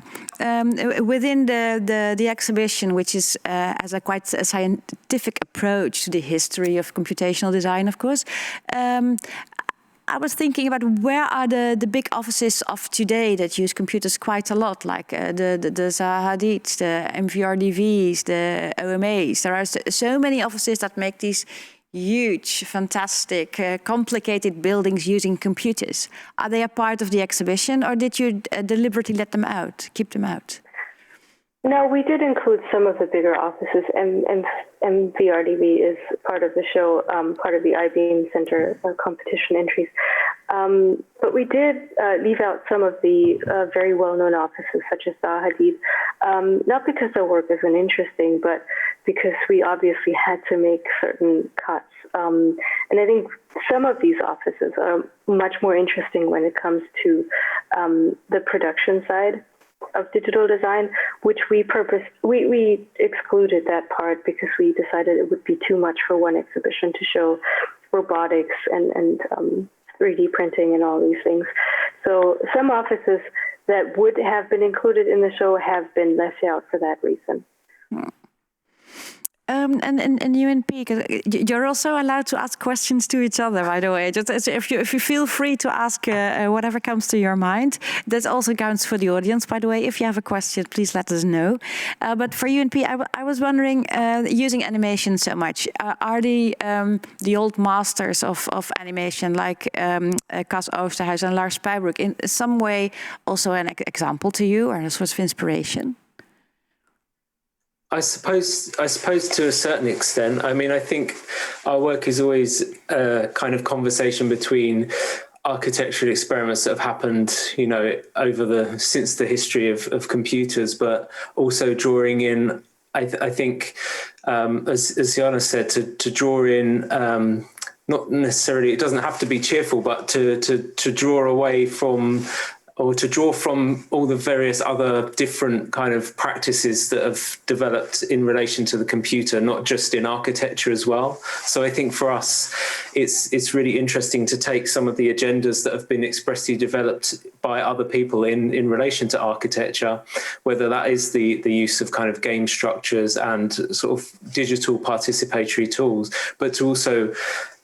within the exhibition, which is has a quite a scientific approach to the history of computational design, of course, I was thinking about where are the big offices of today that use computers quite a lot, like the Zaha Hadid, the MVRDVs, the OMAs. There are so many offices that make these huge, fantastic, complicated buildings using computers. Are they a part of the exhibition, or did you deliberately let them out, keep them out? No, we did include some of the bigger offices, and MVRDV is part of the show, part of the IBM Center competition entries. But we did leave out some of the very well-known offices, such as Zaha Hadid, not because their work isn't interesting, but because we obviously had to make certain cuts. And I think some of these offices are much more interesting when it comes to the production side of digital design, which we excluded that part because we decided it would be too much for one exhibition to show robotics and 3D printing and all these things. So some offices that would have been included in the show have been left out for that reason. And UNP, because you're also allowed to ask questions to each other, by the way. Just if you feel free to ask whatever comes to your mind. That also counts for the audience, by the way. If you have a question, please let us know. But for UNP, I was wondering, using animation so much, are the old masters of animation, like Cas Oosterhuis and Lars Spuybroek, in some way also an example to you, or a source of inspiration? I suppose to a certain extent. I mean, I think our work is always a kind of conversation between architectural experiments that have happened, since the history of computers, but also drawing in. I think, as Jana said, to draw in. Not necessarily. It doesn't have to be cheerful, but to draw away from or to draw from all the various other different kind of practices that have developed in relation to the computer, not just in architecture as well. So I think for us, it's really interesting to take some of the agendas that have been expressly developed by other people in relation to architecture, whether that is the use of kind of game structures and sort of digital participatory tools, but to also,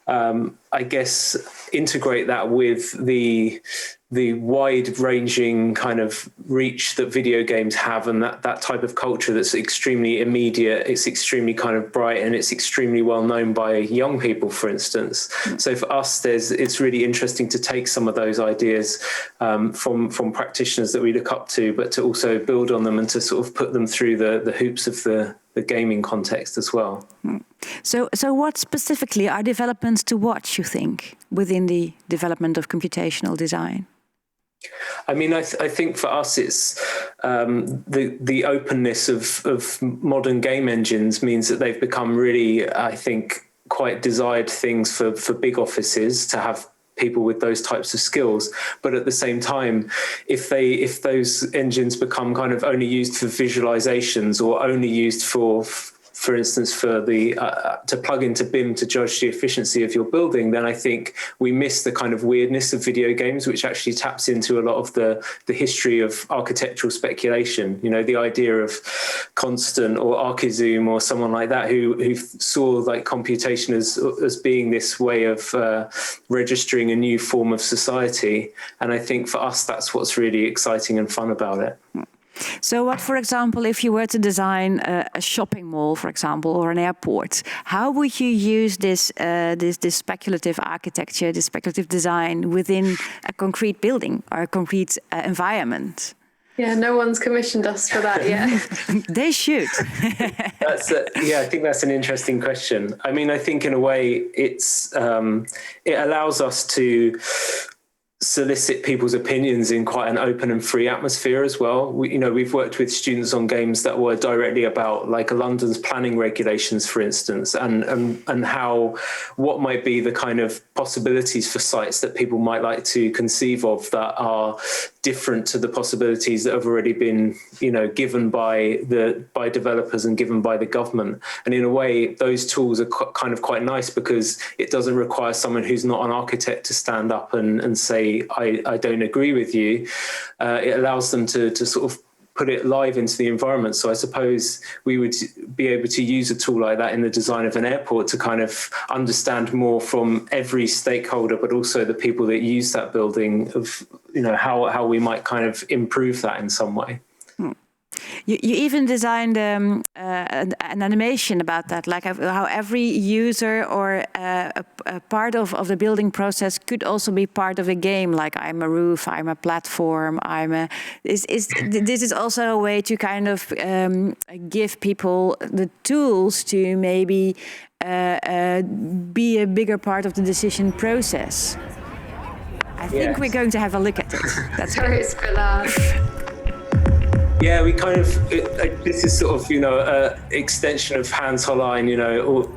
I guess, integrate that with the wide-ranging kind of reach that video games have, and that type of culture that's extremely immediate, it's extremely kind of bright, and it's extremely well known by young people, for instance. So for us, it's really interesting to take some of those ideas from practitioners that we look up to, but to also build on them and to sort of put them through the hoops of the gaming context as well. So what specifically are developments to watch, you think, within the development of computational design? I mean, I think for us, it's the openness of modern game engines means that they've become really, I think, quite desired things for big offices to have people with those types of skills. But at the same time, if those engines become kind of only used for visualizations or only used for instance, for the to plug into BIM to judge the efficiency of your building, then I think we miss the kind of weirdness of video games, which actually taps into a lot of the history of architectural speculation. You know, the idea of Constant or Archizoom or someone like that who saw like computation as being this way of registering a new form of society. And I think for us, that's what's really exciting and fun about it. So what, for example, if you were to design a shopping mall, for example, or an airport, how would you use this speculative architecture, this speculative design within a concrete building or a concrete environment? Yeah, no one's commissioned us for that yet. They should. I think that's an interesting question. I mean, I think in a way it allows us to solicit people's opinions in quite an open and free atmosphere as well. We've worked with students on games that were directly about like London's planning regulations, for instance, and what might be the kind of possibilities for sites that people might like to conceive of that are different to the possibilities that have already been, given by developers and given by the government. And in a way, those tools are kind of quite nice because it doesn't require someone who's not an architect to stand up and say, I don't agree with you. It allows them to sort of put it live into the environment. So I suppose we would be able to use a tool like that in the design of an airport to kind of understand more from every stakeholder, but also the people that use that building of, how we might kind of improve that in some way. You even designed an animation about that, like how every user or a part of the building process could also be part of a game. Like I'm a roof, I'm a platform, this is also a way to kind of give people the tools to maybe be a bigger part of the decision process. I think we're going to have a look at it. That's great. Yeah, we kind of, this is sort of, an extension of Hans Hollein, all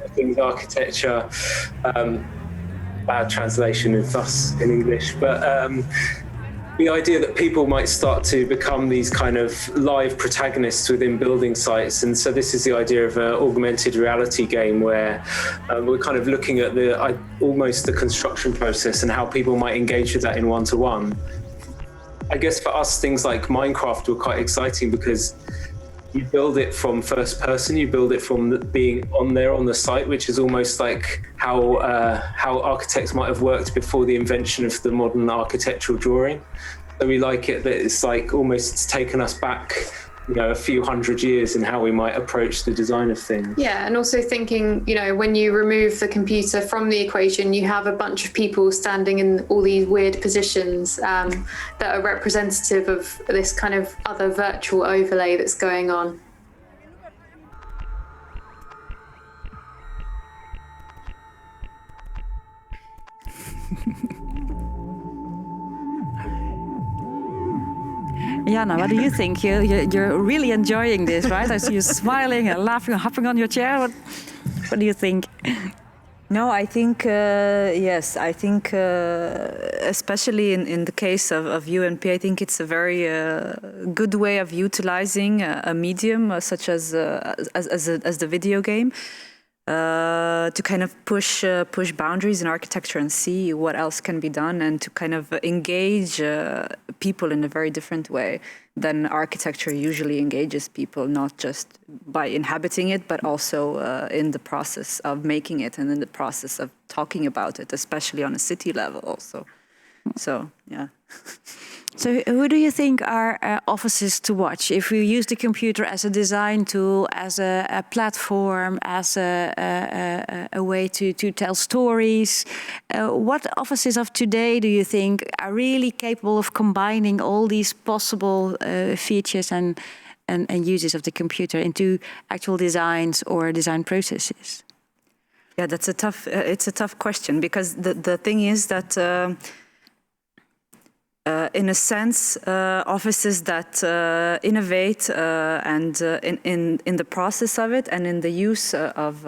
things architecture, bad translation of us in English, but the idea that people might start to become these kind of live protagonists within building sites. And so this is the idea of an augmented reality game where we're kind of looking at almost the construction process and how people might engage with that in one-to-one. I guess for us, things like Minecraft were quite exciting because you build it from first person, you build it from being on the site, which is almost like how architects might have worked before the invention of the modern architectural drawing. So we like it that it's like almost taken us back, a few hundred years in how we might approach the design of things. Yeah, and also thinking, when you remove the computer from the equation, you have a bunch of people standing in all these weird positions that are representative of this kind of other virtual overlay that's going on. Jana, what do you think? You're really enjoying this, right? I see you smiling and laughing, hopping on your chair. What do you think? No, I think, yes, I think especially in the case of UNP, I think it's a very good way of utilizing a medium such as the video game to kind of push boundaries in architecture and see what else can be done, and to kind of engage people in a very different way than architecture usually engages people, not just by inhabiting it, but also in the process of making it and in the process of talking about it, especially on a city level also. So, yeah. So who do you think are offices to watch? If we use the computer as a design tool, as a platform, as a way to tell stories, what offices of today do you think are really capable of combining all these possible features and uses of the computer into actual designs or design processes? Yeah, that's it's a tough question, because the thing is that in a sense, offices that innovate and in the process of it and in the use of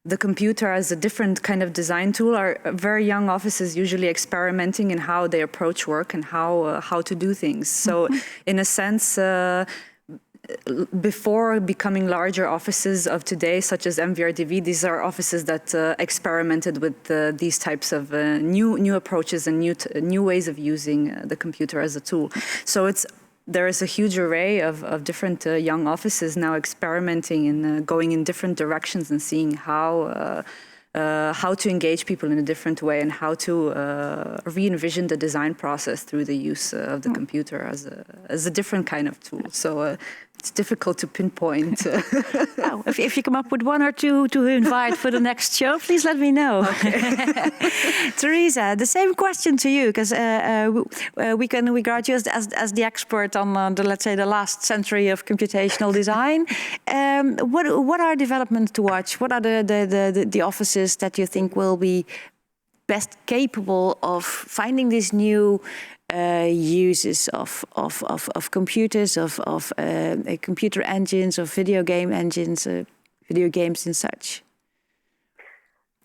the computer as a different kind of design tool are very young offices, usually experimenting in how they approach work and how to do things. So, in a sense, before becoming larger offices of today, such as MVRDV, these are offices that experimented with these types of new approaches and new ways of using the computer as a tool. So there is a huge array of different young offices now experimenting and going in different directions and seeing how to engage people in a different way and how to re-envision the design process through the use of the computer as a different kind of tool. So it's difficult to pinpoint. Well, if you come up with one or two to invite for the next show, please let me know. Okay. Teresa, the same question to you, because we can regard you as the expert on let's say the last century of computational design. What are developments to watch? What are the offices that you think will be best capable of finding these new uses of computers, of computer engines, of video game engines, video games and such?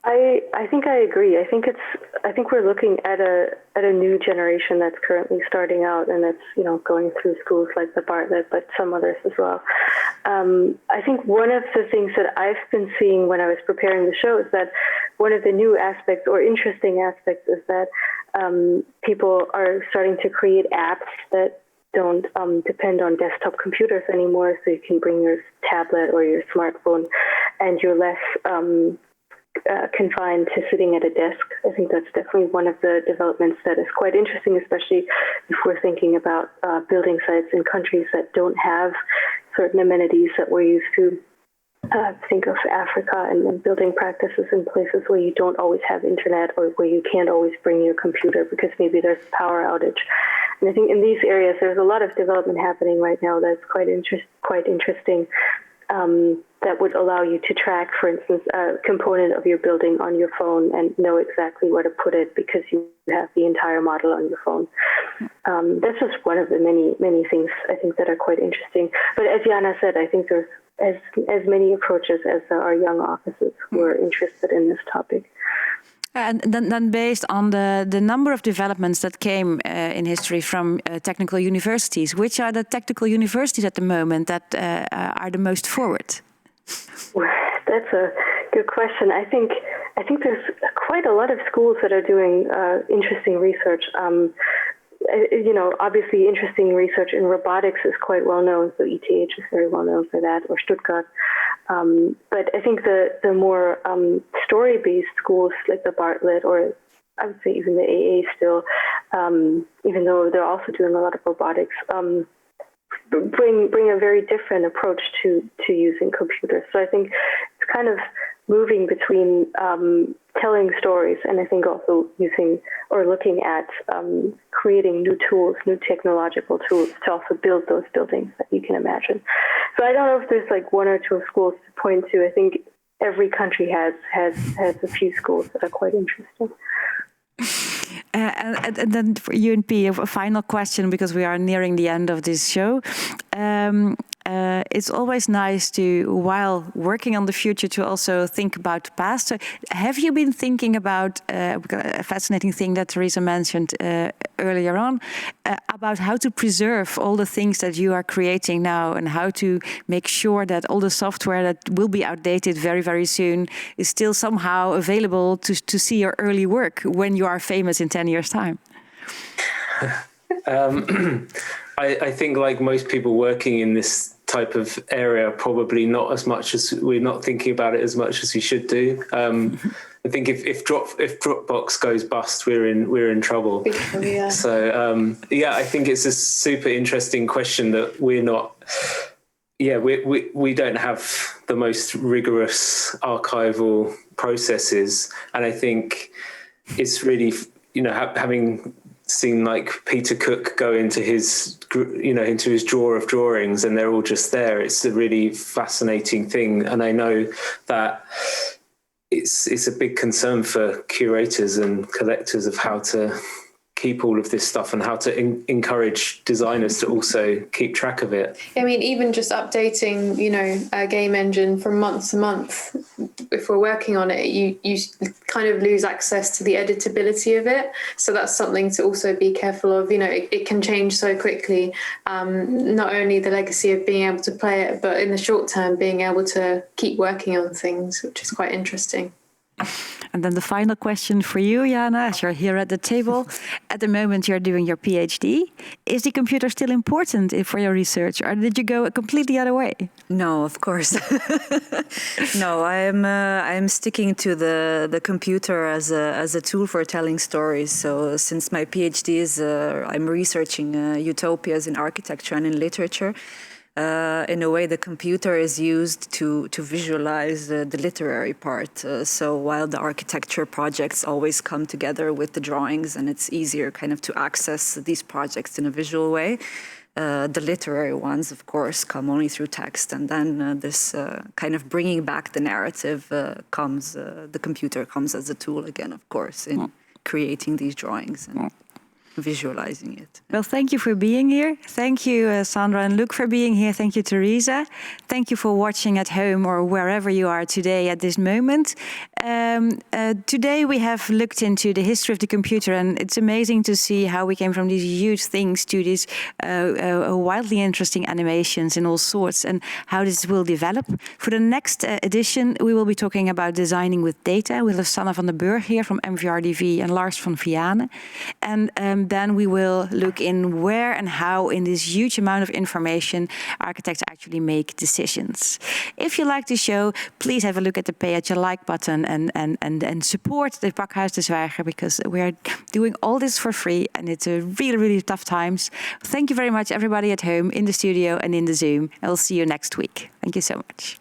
I think I agree. I think we're looking at a new generation that's currently starting out, and that's going through schools like the Bartlett, but some others as well. I think one of the things that I've been seeing when I was preparing the show is that one of the new aspects or interesting aspects is that people are starting to create apps that don't depend on desktop computers anymore. So you can bring your tablet or your smartphone, and you're less confined to sitting at a desk. I think that's definitely one of the developments that is quite interesting, especially if we're thinking about building sites in countries that don't have certain amenities that we're used to. Think of Africa and building practices in places where you don't always have internet or where you can't always bring your computer because maybe there's a power outage. And I think in these areas, there's a lot of development happening right now that's quite interesting. That would allow you to track, for instance, a component of your building on your phone and know exactly where to put it because you have the entire model on your phone. That's just one of the many things I think that are quite interesting. But as Jana said, I think there's as many approaches as there are young offices who are interested in this topic. And then based on the number of developments that came in history from technical universities, which are the technical universities at the moment that are the most forward? That's a good question. I think there's quite a lot of schools that are doing interesting research. Obviously interesting research in robotics is quite well known. So ETH is very well known for that, or Stuttgart. But I think the more story-based schools like the Bartlett, or I would say even the AA still, even though they're also doing a lot of robotics, bring a very different approach to using computers. So I think it's kind of moving between telling stories and I think also using or looking at creating new tools, new technological tools to also build those buildings that you can imagine. So I don't know if there's like one or two schools to point to. I think every country has a few schools that are quite interesting. And then for UNP, a final question, because we are nearing the end of this show. it's always nice to, while working on the future, to also think about the past. So have you been thinking about a fascinating thing that Teresa mentioned earlier on, about how to preserve all the things that you are creating now, and how to make sure that all the software that will be outdated very, very soon is still somehow available to see your early work when you are famous in 10 years' time? I think, like most people working in this type of area, probably not as much as we're not thinking about it as much as we should do. I think if Dropbox goes bust, we're in trouble. Yeah. So I think it's a super interesting question that we're not. Yeah, we don't have the most rigorous archival processes, and I think it's really, having seen like Peter Cook go into his drawer of drawings, and they're all just there. It's a really fascinating thing, and I know that it's a big concern for curators and collectors of how to keep all of this stuff and how to encourage designers to also keep track of it. I mean, even just updating, a game engine from month to month, if we're working on it, you kind of lose access to the editability of it. So that's something to also be careful of. It can change so quickly, not only the legacy of being able to play it, but in the short term, being able to keep working on things, which is quite interesting. And then the final question for you, Jana, as you're here at the table. At the moment, you're doing your PhD. Is the computer still important for your research, or did you go a completely other way? No, of course. No, I'm sticking to the computer as a tool for telling stories. So since my PhD is, I'm researching utopias in architecture and in literature. In a way, the computer is used to visualize the literary part. So while the architecture projects always come together with the drawings, and it's easier kind of to access these projects in a visual way, the literary ones, of course, come only through text. And then this kind of bringing back the narrative the computer comes as a tool again, of course, in creating these drawings and visualizing it. Well, thank you for being here. Thank you, Sandra and Luc, for being here. Thank you, Teresa. Thank you for watching at home or wherever you are today at this moment. Today we have looked into the history of the computer, and it's amazing to see how we came from these huge things to these wildly interesting animations in all sorts, and how this will develop. For the next edition, we will be talking about designing with data. We'll have Sanne van den Burg here from MVRDV and Lars van Vianen. And then we will look in where and how, in this huge amount of information, architects actually make decisions. If you like the show, please have a look at the pay at your like button and support the Pakhuis de Zwijger, because we are doing all this for free, and it's a really, really tough times. Thank you very much, everybody at home, in the studio and in the Zoom. I will see you next week. Thank you so much.